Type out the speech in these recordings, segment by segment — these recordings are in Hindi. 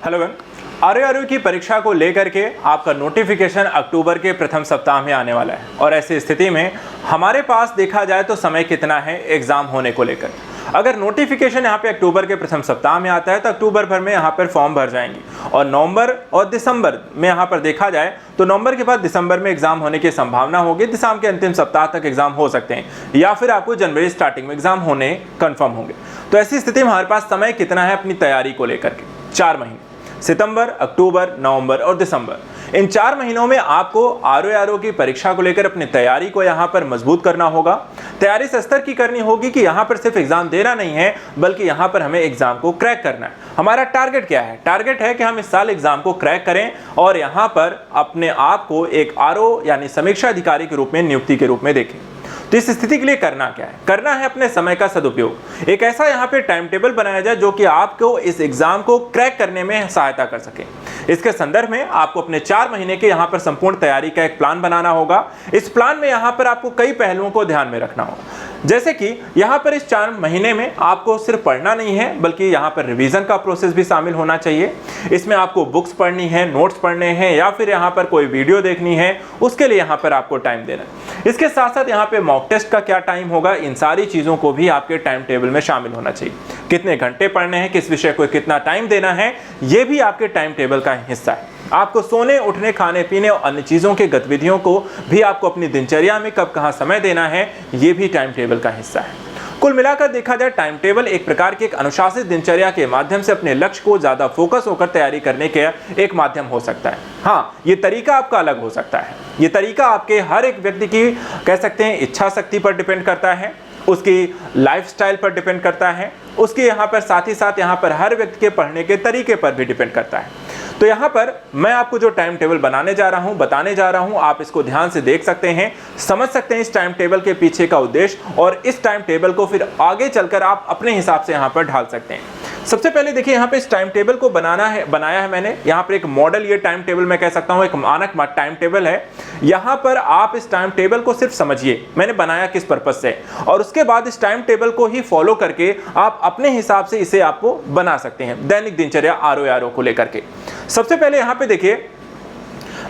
हेलो गन, आरओ की परीक्षा को लेकर के आपका नोटिफिकेशन अक्टूबर के प्रथम सप्ताह में आने वाला है और ऐसी स्थिति में हमारे पास देखा जाए तो समय कितना है एग्जाम होने को लेकर। अगर नोटिफिकेशन यहाँ पे अक्टूबर के प्रथम सप्ताह में आता है तो अक्टूबर भर में यहाँ पर फॉर्म भर जाएंगे और नवंबर और दिसंबर में यहाँ पर देखा जाए तो नवंबर के बाद दिसंबर में एग्जाम होने की संभावना होगी। दिसंबर के अंतिम सप्ताह तक एग्जाम हो सकते हैं या फिर आपको जनवरी स्टार्टिंग में एग्जाम होने कन्फर्म होंगे। तो ऐसी स्थिति में हमारे पास समय कितना है अपनी तैयारी को लेकर के? 4 महीने, सितंबर, अक्टूबर, नवंबर और दिसंबर। इन 4 महीनों में आपको आरओ की परीक्षा को लेकर अपनी तैयारी को यहाँ पर मजबूत करना होगा। तैयारी इस स्तर की करनी होगी कि यहाँ पर सिर्फ एग्जाम देना नहीं है बल्कि यहाँ पर हमें एग्जाम को क्रैक करना है। हमारा टारगेट क्या है? टारगेट है कि हम इस साल एग्जाम को क्रैक करें और यहाँ पर अपने आप को एक आरओ यानी समीक्षा अधिकारी के रूप में नियुक्ति के रूप में देखें। तो इस स्थिति के लिए करना क्या है? करना है अपने समय का सदुपयोग। एक ऐसा यहाँ पे टाइम टेबल बनाया जाए जो कि आपको इस एग्जाम को क्रैक करने में सहायता कर सके। इसके संदर्भ में आपको अपने 4 महीने के यहाँ पर संपूर्ण तैयारी का एक प्लान बनाना होगा। इस प्लान में यहाँ पर आपको कई पहलुओं को ध्यान में रखना होगा, जैसे कि यहाँ पर इस 4 महीने में आपको सिर्फ पढ़ना नहीं है बल्कि यहाँ पर रिवीजन का प्रोसेस भी शामिल होना चाहिए। इसमें आपको बुक्स पढ़नी है, नोट्स पढ़ने हैं या फिर यहाँ पर कोई वीडियो देखनी है, उसके लिए यहाँ पर आपको टाइम देना है। इसके साथ साथ यहाँ पे मॉक टेस्ट का क्या टाइम होगा, इन सारी चीज़ों को भी आपके टाइम टेबल में शामिल होना चाहिए। कितने घंटे पढ़ने हैं, किस विषय को कितना टाइम देना है, ये भी आपके टाइम टेबल का हिस्सा है। आपको सोने, उठने, खाने पीने और अन्य चीज़ों के गतिविधियों को भी आपको अपनी दिनचर्या में कब कहाँ समय देना है, ये भी टाइम टेबल का हिस्सा है। कुल मिलाकर देखा जाए टाइम टेबल एक प्रकार की एक अनुशासित दिनचर्या के माध्यम से अपने लक्ष्य को ज़्यादा फोकस होकर तैयारी करने के एक माध्यम हो सकता है। हाँ, ये तरीका आपका अलग हो सकता है। ये तरीका आपके हर एक व्यक्ति की कह सकते हैं इच्छा शक्ति पर डिपेंड करता है, उसकी लाइफस्टाइल पर डिपेंड करता है, उसके यहाँ पर साथ ही साथ यहाँ पर हर व्यक्ति के पढ़ने के तरीके पर भी डिपेंड करता है। तो यहाँ पर मैं आपको जो टाइम टेबल बनाने जा रहा हूँ, बताने जा रहा हूँ, आप इसको ध्यान से देख सकते हैं, समझ सकते हैं इस टाइम टेबल के पीछे का उद्देश्य और इस टाइम टेबल को फिर आगे चलकर आप अपने हिसाब से यहाँ पर ढाल सकते हैं। सबसे पहले देखिए यहाँ पे इस टाइम टेबल को बनाया है मैंने। यहाँ पर एक मॉडल ये टाइम टेबल मैं कह सकता हूँ, एक मानक टाइम टेबल है। यहाँ पर आप इस टाइम टेबल को सिर्फ समझिए मैंने बनाया किस पर्पज से, और उसके बाद इस टाइम टेबल को ही फॉलो करके आप अपने हिसाब से इसे आपको बना सकते हैं दैनिक दिनचर्या आरओ को लेकर के। सबसे पहले यहाँ पे देखिए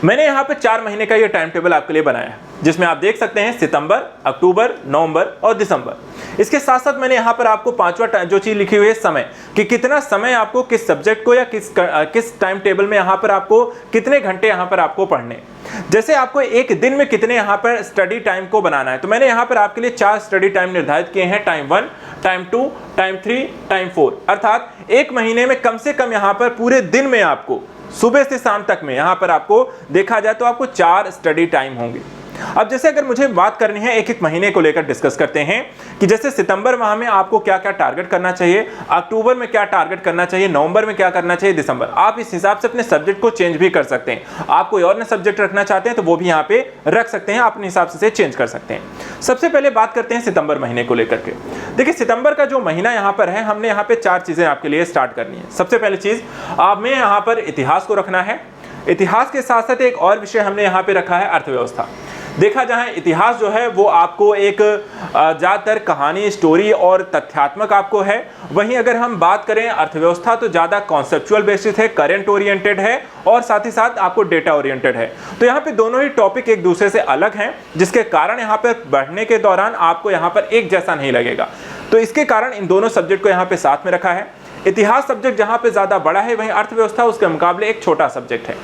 मैंने यहाँ पे 4 महीने का ये टाइम टेबल आपके लिए बनाया है, जिसमें आप देख सकते हैं सितंबर, अक्टूबर, नवंबर और दिसंबर। इसके साथ साथ मैंने यहाँ पर आपको 5वां जो चीज लिखी हुई है समय, कि कितना समय आपको किस सब्जेक्ट को या किस टाइम टेबल में यहाँ पर आपको कितने घंटे यहाँ पर आपको पढ़ने। जैसे आपको एक दिन में कितने यहाँ पर स्टडी टाइम को बनाना है, तो मैंने यहाँ पर आपके लिए 4 स्टडी टाइम निर्धारित किए हैं, टाइम 1, टाइम 2, टाइम 3, टाइम 4। अर्थात एक महीने में कम से कम यहाँ पर पूरे दिन में आपको सुबह से शाम तक में यहाँ पर आपको देखा जाए तो आपको 4 स्टडी टाइम होंगे। अब जैसे अगर मुझे बात करनी है एक एक महीने को लेकर डिस्कस करते हैं कि जैसे सितंबर माह में आपको क्या क्या टारगेट करना चाहिए, अक्टूबर में क्या टारगेट करना चाहिए, नवंबर में क्या करना चाहिए, दिसंबर। आप इस हिसाब से अपने सब्जेक्ट को चेंज भी कर सकते हैं। आप कोई और नया सब्जेक्ट रखना चाहते हैं तो वो भी यहाँ पे रख सकते हैं, अपने हिसाब से चेंज कर सकते हैं। सबसे पहले बात करते हैं सितंबर महीने को लेकर के। देखिए सितंबर का जो महीना यहाँ पर है, हमने यहाँ पे 4 चीजें आपके लिए स्टार्ट करनी है। सबसे पहली चीज हमें यहाँ पर इतिहास को रखना है। इतिहास के साथ साथ एक और विषय हमने यहाँ पे रखा है अर्थव्यवस्था। देखा जाए इतिहास जो है वो आपको एक ज़्यादातर कहानी, स्टोरी और तथ्यात्मक आपको है। वहीं अगर हम बात करें अर्थव्यवस्था तो ज़्यादा कॉन्सेप्चुअल बेसिस है, करंट ओरिएंटेड है और साथ ही साथ आपको डेटा ओरिएंटेड है। तो यहाँ पे दोनों ही टॉपिक एक दूसरे से अलग हैं, जिसके कारण यहाँ पर बढ़ने के दौरान आपको यहाँ पर एक जैसा नहीं लगेगा। तो इसके कारण इन दोनों सब्जेक्ट को यहाँ पे साथ में रखा है। इतिहास सब्जेक्ट जहाँ पे ज़्यादा बड़ा है, वहीं अर्थव्यवस्था उसके मुकाबले एक छोटा सब्जेक्ट है।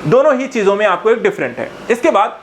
दोनों ही चीज़ों में आपको एक डिफरेंट है। इसके बाद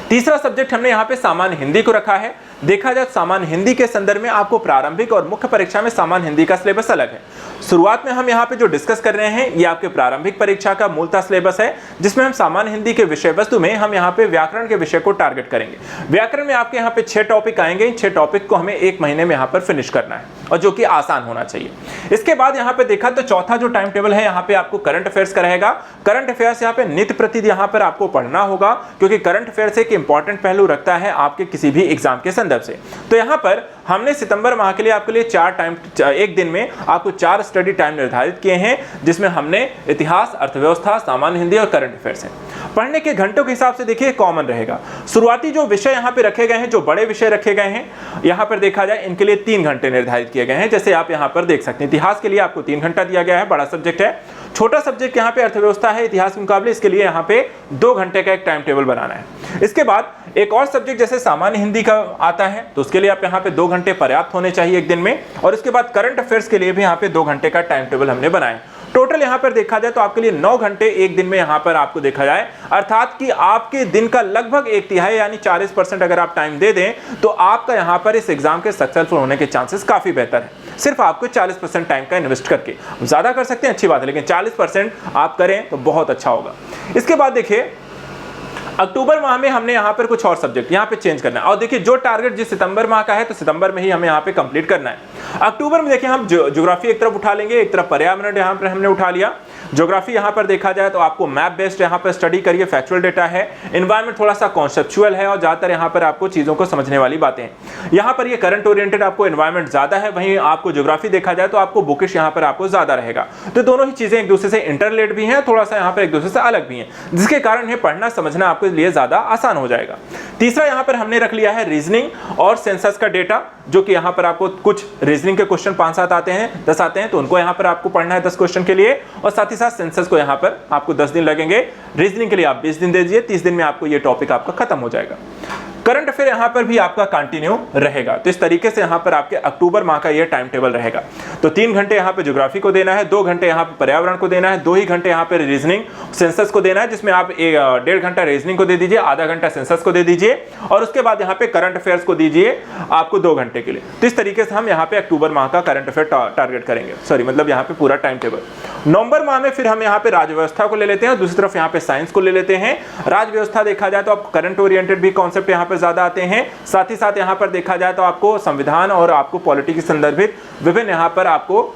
तीसरा सब्जेक्ट हमने यहाँ पे सामान्य हिंदी को रखा है। देखा जाए सामान्य हिंदी के संदर्भ में आपको प्रारंभिक और मुख्य परीक्षा में सामान्य हिंदी का सिलेबस अलग है। शुरुआत में हम यहाँ पे जो डिस्कस कर रहे हैं ये आपके प्रारंभिक परीक्षा का मूलतः सिलेबस है, जिसमें हम सामान्य हिंदी के विषय वस्तु में हम यहाँ पे व्याकरण के विषय को टारगेट करेंगे। व्याकरण में आपके यहाँ पे 6 टॉपिक आएंगे। इन 6 टॉपिक को हमें 1 महीने में यहाँ पर फिनिश करना है और जो कि आसान होना चाहिए। इसके बाद यहाँ पे देखा तो चौथा जो टाइम टेबल है यहाँ पे आपको करंट अफेयर्स का रहेगा। करंट अफेयर्स यहाँ पे नित्य प्रति यहाँ पर आपको पढ़ना होगा, क्योंकि करंट अफेयर्स एक इंपॉर्टेंट पहलू रखता है आपके किसी भी एग्जाम के संदर्भ से। तो यहाँ पर हमने सितंबर माह के लिए आपके लिए 4 टाइम, एक दिन में आपको 4 स्टडी टाइम निर्धारित किए हैं, जिसमें हमने इतिहास, अर्थव्यवस्था, सामान्य हिंदी और करंट अफेयर्स है। पढ़ने के घंटों के हिसाब से देखिए कॉमन रहेगा। शुरुआती जो विषय यहाँ पे रखे गए हैं, जो बड़े विषय रखे गए हैं, यहाँ पर देखा जाए इनके लिए 3 घंटे निर्धारित किए गए हैं। जैसे आप यहाँ पर देख सकते हैं इतिहास के लिए आपको 3 घंटा दिया गया है, बड़ा सब्जेक्ट है। छोटा सब्जेक्ट यहाँ पे अर्थव्यवस्था है इतिहास के मुकाबले, इसके लिए यहाँ पे 2 घंटे का एक टाइम टेबल बनाना है। इसके बाद एक और सब्जेक्ट जैसे सामान्य हिंदी का आता है, तो उसके लिए आप यहाँ पे 2 घंटे पर्याप्त होने चाहिए एक दिन में। और इसके बाद करंट अफेयर्स के लिए भी यहाँ पे 2 घंटे का टाइम टेबल हमने बनाया। टोटल यहाँ पर देखा जाए तो आपके लिए 9 घंटे एक दिन में यहाँ पर आपको देखा जाए, अर्थात कि आपके दिन का लगभग 1/3 यानी 40% अगर आप टाइम दे दें तो आपका यहाँ पर इस एग्जाम के सक्सेसफुल होने के चांसेस काफी बेहतर है। सिर्फ आपको 40% टाइम का इन्वेस्ट करके, ज्यादा कर सकते हैं अच्छी बात है, लेकिन 40% आप करें तो बहुत अच्छा होगा। इसके बाद देखिए अक्टूबर माह में हमने यहाँ पर कुछ और सब्जेक्ट यहाँ पे चेंज करना है। और देखिए जो टारगेट जिस सितंबर माह का है तो सितंबर में ही हमें यहाँ पे कंप्लीट करना है। अक्टूबर में देखिए हम ज्योग्राफी एक तरफ उठा लेंगे, एक तरफ पर्यावरण यहाँ पर हमने उठा लिया। ज्योग्राफी यहाँ पर देखा जाए तो आपको मैप बेस्ड यहाँ पर स्टडी करिए, फैक्चुअल डेटा है। एनवायरनमेंट थोड़ा सा कॉन्सेप्चुअल है और ज्यादातर यहाँ पर आपको चीजों को समझने वाली बातें हैं। यहाँ पर ये करंट ओरिएंटेड आपको एनवायरनमेंट ज्यादा है, वहीं आपको ज्योग्राफी देखा जाए तो आपको बुकिश यहाँ पर आपको ज्यादा रहेगा। तो दोनों ही चीजें एक दूसरे से इंटरलेट भी हैं, थोड़ा सा यहाँ पर एक दूसरे से अलग भी हैं, जिसके कारण ये पढ़ना समझना आपके लिए ज्यादा आसान हो जाएगा। तीसरा यहाँ पर हमने रख लिया है रीजनिंग और सेंसस का डेटा, जो कि यहाँ पर आपको कुछ रीजनिंग के क्वेश्चन 5-7 आते हैं, 10 आते हैं, तो उनको यहाँ पर आपको पढ़ना है 10 क्वेश्चन के लिए। और साथ ही साथ सेंसस को यहाँ पर आपको 10 दिन लगेंगे। रीजनिंग के लिए आप 20 दिन दे दीजिए, 30 दिन में आपको ये टॉपिक आपका खत्म हो जाएगा। करंट अफेयर यहाँ पर भी आपका कंटिन्यू रहेगा। तो इस तरीके से यहाँ पर आपके अक्टूबर माह का ये टाइम टेबल रहेगा। तो 3 घंटे यहाँ पे ज्योग्राफी को देना है, 2 घंटे यहाँ पे पर्यावरण को देना है, 2 ही घंटे यहाँ पे रीजनिंग सेंसस को देना है, जिसमें आप 1.5 घंटा रीजनिंग को दे दीजिए, आधा घंटा सेंसस को दे दीजिए, और उसके बाद यहाँ पे करंट अफेयर्स को दीजिए आपको 2 घंटे के लिए। तो इस तरीके से हम यहाँ पे अक्टूबर माह का करंट अफेयर टारगेट करेंगे, सॉरी मतलब यहाँ पे पूरा टाइम टेबल। नवंबर माह में फिर हम यहाँ पे राज्य व्यवस्था को ले लेते हैं और दूसरी तरफ यहाँ पे साइंस को ले लेते हैं। राज्य व्यवस्था देखा जाए तो आपको करंट ओरिएंटेड भी कॉन्सेप्ट यहाँ पे ज्यादा आते हैं, साथ ही साथ यहाँ पर देखा जाए तो आपको संविधान और आपको पॉलिटी के संदर्भित विभिन्न यहाँ पर आपको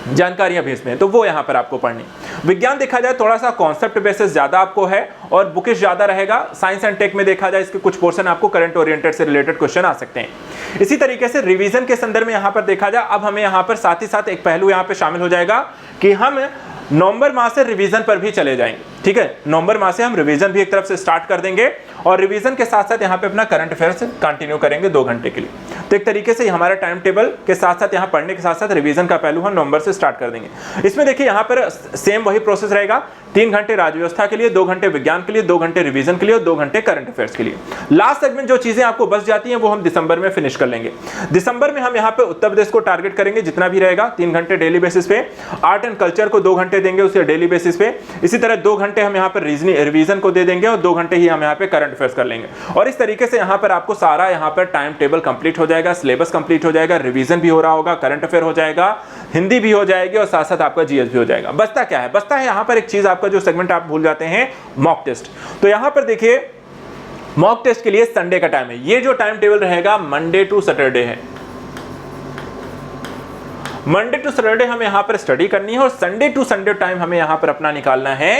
जानकारियां भी इसमें, तो वो यहाँ पर आपको पढ़नी। विज्ञान देखा जाए थोड़ा सा कॉन्सेप्ट बेसिस ज्यादा आपको है और बुकिश ज्यादा रहेगा। साइंस एंड टेक में देखा जाए इसके कुछ पोर्शन आपको करंट ओरिएंटेड से रिलेटेड क्वेश्चन आ सकते हैं। इसी तरीके से रिवीजन के संदर्भ में यहाँ पर देखा जाए, अब हमें यहाँ पर साथ ही साथ एक पहलू यहाँ पे शामिल हो जाएगा कि हम नवंबर माह से रिवीजन पर भी चले जाएंगे। ठीक है, नवंबर माह से हम रिवीजन भी एक तरफ से स्टार्ट कर देंगे और रिवीजन के साथ साथ यहाँ पे अपना करंट अफेयर्स कंटिन्यू करेंगे 2 घंटे के लिए। तो एक तरीके से हमारा टाइम टेबल के साथ साथ यहाँ पढ़ने के साथ साथ रिवीजन का पहलू हम नवंबर से स्टार्ट कर देंगे। इसमें देखिए यहाँ पर सेम वही प्रोसेस रहेगा, 3 घंटे राज्य व्यवस्था के लिए, 2 घंटे विज्ञान के लिए, 2 घंटे रिवीजन के लिए और 2 घंटे करंट अफेयर्स के लिए। लास्ट सेगमेंट जो चीजें आपको बच जाती हैं वो हम दिसंबर में फिनिश कर लेंगे। दिसंबर में हम यहाँ पे उत्तर प्रदेश को टारगेट करेंगे, जितना भी रहेगा 3 घंटे डेली बेसिस पे। आर्ट एंड कल्चर को 2 घंटे देंगे उसे डेली बेसिस पे। इसी तरह 2 घंटे हम यहाँ पर रिवीजन को दे देंगे और 2 घंटे ही हम यहाँ पे करंट अफेयर्स कर लेंगे। और इस तरीके से यहाँ पर आपको सारा यहाँ पर टाइम टेबल कंप्लीट हो जाएगा, सिलेबस कंप्लीट हो जाएगा, रिवीजन भी हो रहा होगा, करंट अफेयर हो जाएगा, हिंदी भी हो जाएगी और साथ साथ आपका जीएस भी हो जाएगा। बचता क्या है? बचता है यहाँ पर एक चीज, आपका जो सेगमेंट आप भूल जाते हैं, मॉक टेस्ट। तो यहाँ पर देखिए मॉक टेस्ट के लिए संडे का टाइम है। ये जो टाइम टेबल रहेगा मंडे टू सैटरडे है। मंडे टू सैटरडे हमें यहाँ पर स्टडी करनी है और संडे टू संडे टाइम हमें यहाँ पर अपना निकालना है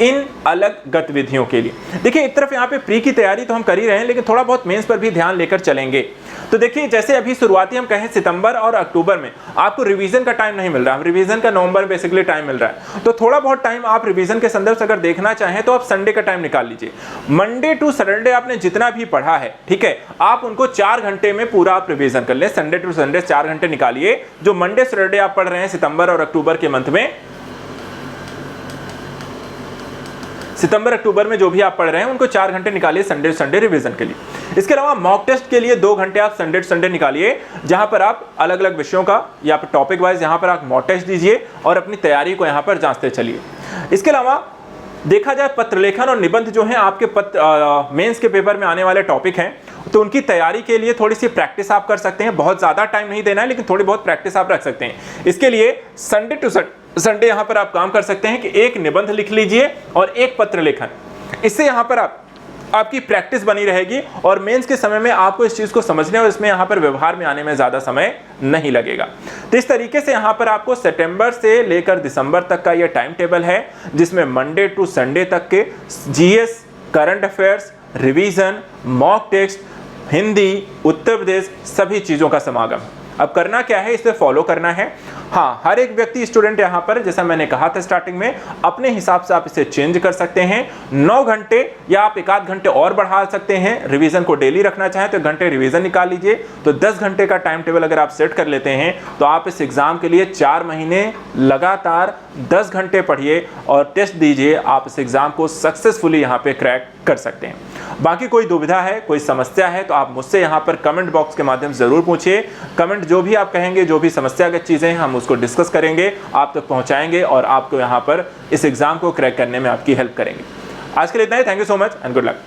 इन अलग गतिविधियों के लिए। देखिए एक तरफ यहाँ पे प्री की तैयारी तो हम कर ही रहे हैं, लेकिन थोड़ा बहुत मेंस पर भी ध्यान लेकर चलेंगे। तो देखिए जैसे अभी शुरुआती हम कहें सितंबर और अक्टूबर में आपको रिवीजन का टाइम नहीं मिल रहा है, रिवीजन का नवंबर में बेसिकली टाइम मिल रहा है। तो थोड़ा बहुत टाइम आप रिवीजन के संदर्भ से अगर देखना चाहें तो आप संडे का टाइम निकाल लीजिए। मंडे टू सैटरडे आपने जितना भी पढ़ा है, ठीक है, आप उनको 4 घंटे में पूरा आप रिवीजन कर लें। संडे टू संडे 4 घंटे निकालिए। जो मंडे सैटरडे आप पढ़ रहे हैं सितंबर और अक्टूबर के मंथ में, सितंबर अक्टूबर में जो भी आप पढ़ रहे हैं उनको 4 घंटे निकालिए संडे संडे रिवीजन के लिए। इसके अलावा मॉक टेस्ट के लिए 2 घंटे आप संडे संडे निकालिए, जहां पर आप अलग अलग विषयों का या फिर टॉपिक वाइज यहां पर आप मॉक टेस्ट दीजिए और अपनी तैयारी को यहां पर जांचते चलिए। इसके अलावा देखा जाए पत्र लेखन और निबंध जो है आपके मेंस के पेपर में आने वाले टॉपिक हैं, तो उनकी तैयारी के लिए थोड़ी सी प्रैक्टिस आप कर सकते हैं। बहुत ज्यादा टाइम नहीं देना है, लेकिन थोड़ी बहुत प्रैक्टिस आप रख सकते हैं। इसके लिए संडे टू संडे यहां पर आप काम कर सकते हैं कि एक निबंध लिख लीजिए और एक पत्र लेखन। इससे यहां पर आपकी प्रैक्टिस बनी रहेगी और मेंस के समय में आपको इस चीज को समझने और इसमें यहां पर व्यवहार में आने में ज्यादा समय नहीं लगेगा। तो इस तरीके से यहां पर आपको सितंबर से लेकर दिसंबर तक का ये टाइम टेबल है, जिसमें मंडे टू संडे तक के GS, current affairs, revision, mock test, Hindi, Uttar Pradesh, सभी चीजों का समागम। अब करना क्या है, इसे फॉलो करना है। हाँ, हर एक व्यक्ति स्टूडेंट यहाँ पर, जैसा मैंने कहा था स्टार्टिंग में, अपने हिसाब से आप इसे चेंज कर सकते हैं। 9 घंटे या आप 1 आध घंटे और बढ़ा सकते हैं। रिवीजन को डेली रखना चाहें तो घंटे रिवीजन निकाल लीजिए। तो 10 घंटे का टाइम टेबल अगर आप सेट कर लेते हैं तो आप इस एग्जाम के लिए 4 महीने लगातार 10 घंटे पढ़िए और टेस्ट दीजिए। आप इस एग्जाम को सक्सेसफुली यहाँ पे क्रैक कर सकते हैं। बाकी कोई दुविधा है, कोई समस्या है तो आप मुझसे यहाँ पर कमेंट बॉक्स के माध्यम से जरूर पूछिए। कमेंट जो भी आप कहेंगे, जो भी समस्यागत चीजें हैं, हम उसको डिस्कस करेंगे, आप तक पहुंचाएंगे और आपको यहाँ पर इस एग्जाम को क्रैक करने में आपकी हेल्प करेंगे। आज के लिए इतना ही। Thank you so much and good luck.